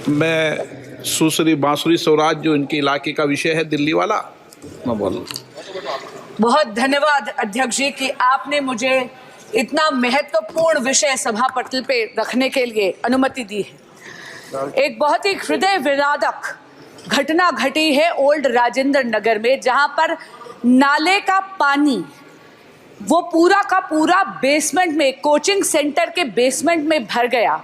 मैं सुश्री बांसुरी स्वराज जो इनके इलाके का विषय है दिल्ली वाला, मैं बोल। बहुत धन्यवाद अध्यक्ष जी कि आपने मुझे इतना महत्वपूर्ण विषय सभा पटल पे रखने के लिए अनुमति दी है। एक बहुत ही हृदय विदारक घटना घटी है ओल्ड राजेंद्र नगर में, जहां पर नाले का पानी वो पूरा का पूरा बेसमेंट में, कोचिंग सेंटर के बेसमेंट में भर गया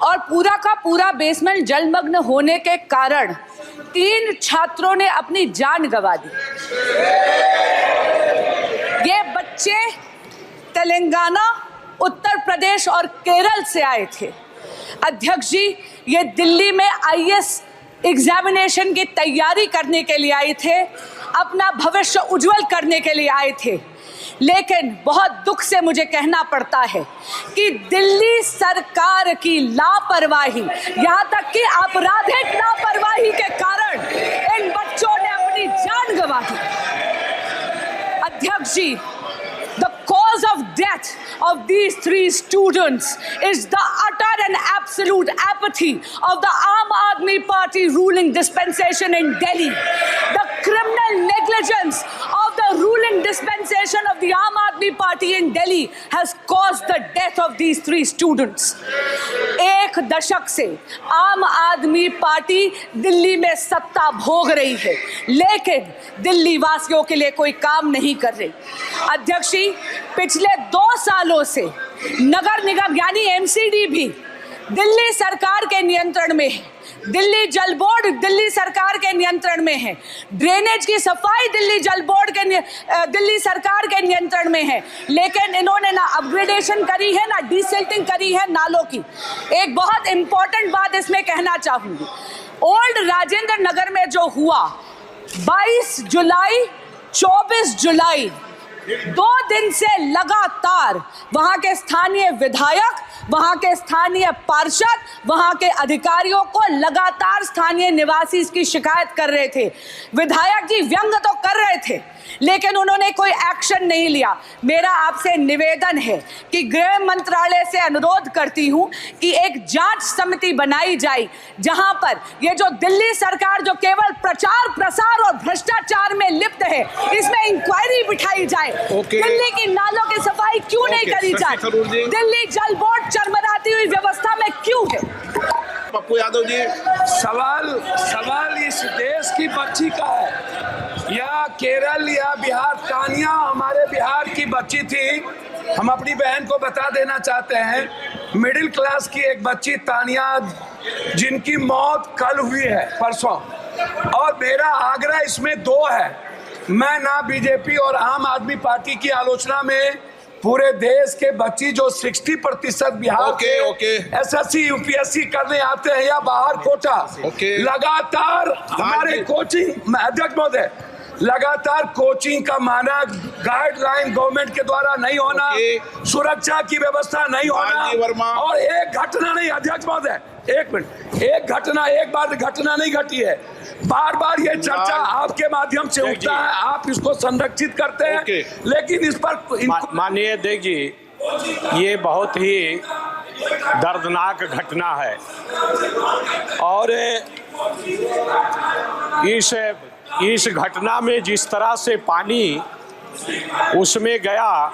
और पूरा का पूरा बेसमेंट जलमग्न होने के कारण 3 छात्रों ने अपनी जान गंवा दी। ये बच्चे तेलंगाना, उत्तर प्रदेश और केरल से आए थे। अध्यक्ष जी, ये दिल्ली में आईएएस एग्जामिनेशन की तैयारी करने के लिए आए थे, अपना भविष्य उज्जवल करने के लिए आए थे। लेकिन बहुत दुख से मुझे कहना पड़ता है कि दिल्ली सरकार की लापरवाही, यहाँ तक कि आपराधिक लापरवाही के कारण इन बच्चों ने अपनी जान गंवा दी। अध्यक्ष जी, the cause of death of these 3 students is the utter and absolute apathy of the Aam Aadmi Party ruling dispensation in Delhi. The criminal negligence of the ruling dispensation of the Aam Aadmi Party in Delhi has caused the death of these 3 students. 1 दशक से आम आदमी party Delhi में सत्ता भोग रही है, लेकिन दिल्ली वासियों के लिए कोई काम नहीं कर रही। अध्यक्ष जी, पिछले 2 सालों से नगर निगम यानी एमसीडी भी दिल्ली सरकार के नियंत्रण में है, दिल्ली जल बोर्ड दिल्ली सरकार के नियंत्रण में है, ड्रेनेज की सफाई दिल्ली जल बोर्ड के दिल्ली सरकार के नियंत्रण में है, लेकिन इन्होंने ना अपग्रेडेशन करी है, ना डिसिल्टिंग करी है नालों की। एक बहुत इंपॉर्टेंट बात इसमें कहना चाहूंगी, ओल्ड राजेंद्र नगर में जो हुआ 22 जुलाई 24 जुलाई 2 दिन से लगातार वहां के स्थानीय विधायक, वहां के स्थानीय पार्षद, वहां के अधिकारियों को लगातार स्थानीय निवासी इसकी शिकायत कर रहे थे। विधायक जी व्यंग तो कर रहे थे, लेकिन उन्होंने कोई एक्शन नहीं लिया। मेरा आपसे निवेदन है कि गृह मंत्रालय से अनुरोध करती हूं कि एक जांच समिति बनाई जाए, जहां पर ये जो दिल्ली सरकार जो केवल प्रचार प्रसार और भ्रष्टाचार में लिप्त है, इसमें इंक्वायरी बिठाई जाए। दिल्ली की नालों की सफाई क्यों नहीं करी जाए? दिल्ली जल बोर्ड चरमराती हुई व्यवस्था में क्यों है? पप्पू यादव जी, सवाल इस देश की बच्ची का है या केरल या बिहार? तानिया हमारे बिहार की बच्ची थी। हम अपनी बहन को बता देना चाहते हैं, मिडिल क्लास की एक बच्ची तानिया, जिनकी मौत कल हुई है, परसों। और मेरा आग्रह इसमें 2 है। मैं ना बीजेपी और आम आदमी पार्टी की आलोचना में, पूरे देश के बच्ची जो 60% बिहार के एसएससी यूपीएससी करने आते हैं या बाहर कोटा, लगातार हमारे कोचिंग, अध्यक्ष महोदय, लगातार कोचिंग का मानक गाइडलाइन गवर्नमेंट के द्वारा नहीं होना, सुरक्षा की व्यवस्था नहीं होना, और एक घटना नहीं, अध्यक्ष महोदय 1 मिनट, एक बार घटना नहीं घटी है, बार बार ये चर्चा आपके माध्यम से उठता है, आप इसको संरक्षित करते हैं, लेकिन इस पर माननीय अध्यक्ष जी, ये बहुत ही दर्दनाक घटना है और इस घटना में जिस तरह से पानी उसमें गया,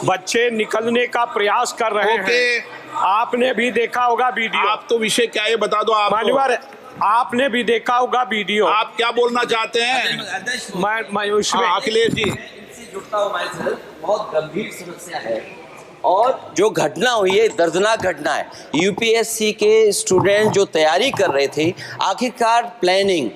बच्चे निकलने का प्रयास कर रहे हैं। आपने भी देखा होगा वीडियो। आप तो विषय क्या है बता दो आप। मान्यवर, आपने भी देखा होगा वीडियो। आप क्या बोलना चाहते हैं? मैं उसमें अखिलेश जी, जुड़ता हूं मैं सर, बहुत गंभीर समस्या है और जो घटना हुई है दर्दनाक घटना है। यूपीएससी के स्टूडेंट जो तैयारी कर रहे थे, आखिरकार प्लानिंग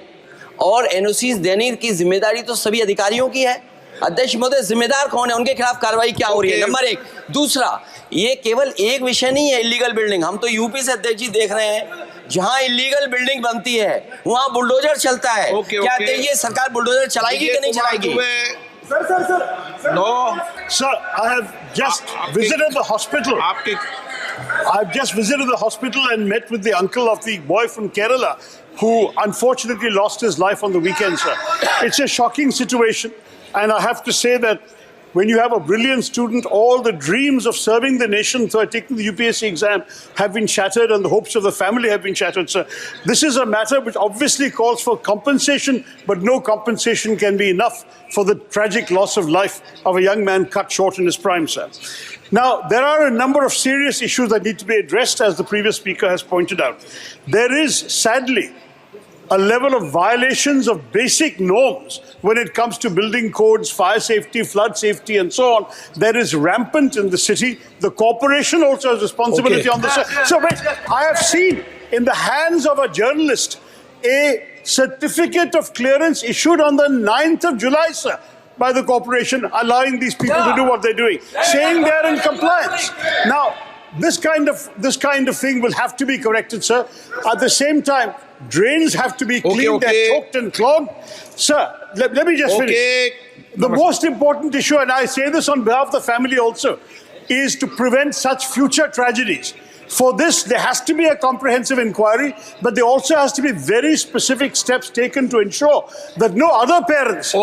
और एनओसी देने की जिम्मेदारी तो सभी अधिकारियों की है। अध्यक्ष महोदय, जिम्मेदार कौन है, उनके खिलाफ कार्रवाई क्या हो रही है? नंबर 1। दूसरा, ये केवल एक विषय नहीं है इलीगल बिल्डिंग। हम तो यूपी से अध्यक्ष जी देख रहे हैं, जहां इलीगल बिल्डिंग बनती है वहां बुलडोजर चलता है। क्या ये सरकार बुलडोजर चलाएगी कि नहीं चलाएगी? No. Sir, I have just visited the hospital. I've just visited the hospital and met with the uncle of the boy from Kerala who unfortunately lost his life on the weekend, sir. It's a shocking situation, and I have to say that when you have a brilliant student, all the dreams of serving the nation through taking the UPSC exam have been shattered and the hopes of the family have been shattered, sir. This is a matter which obviously calls for compensation, but no compensation can be enough for the tragic loss of life of a young man cut short in his prime, sir. Now, there are a number of serious issues that need to be addressed, as the previous speaker has pointed out. There is, sadly, a level of violations of basic norms when it comes to building codes, fire safety, flood safety, and so on. That is rampant in the city. The corporation also has responsibility on this. So wait, I have seen in the hands of a journalist a certificate of clearance issued on the 9th of July, sir, by the corporation, allowing these people to do what they're doing, saying they're in compliance. Now, this kind of thing will have to be corrected, sir. At the same time, drains have to be cleaned, they're choked and clogged. Sir, let me just finish. The most important issue, and I say this on behalf of the family also, is to prevent such future tragedies. For this, there has to be a comprehensive inquiry, but there also has to be very specific steps taken to ensure that no other parents...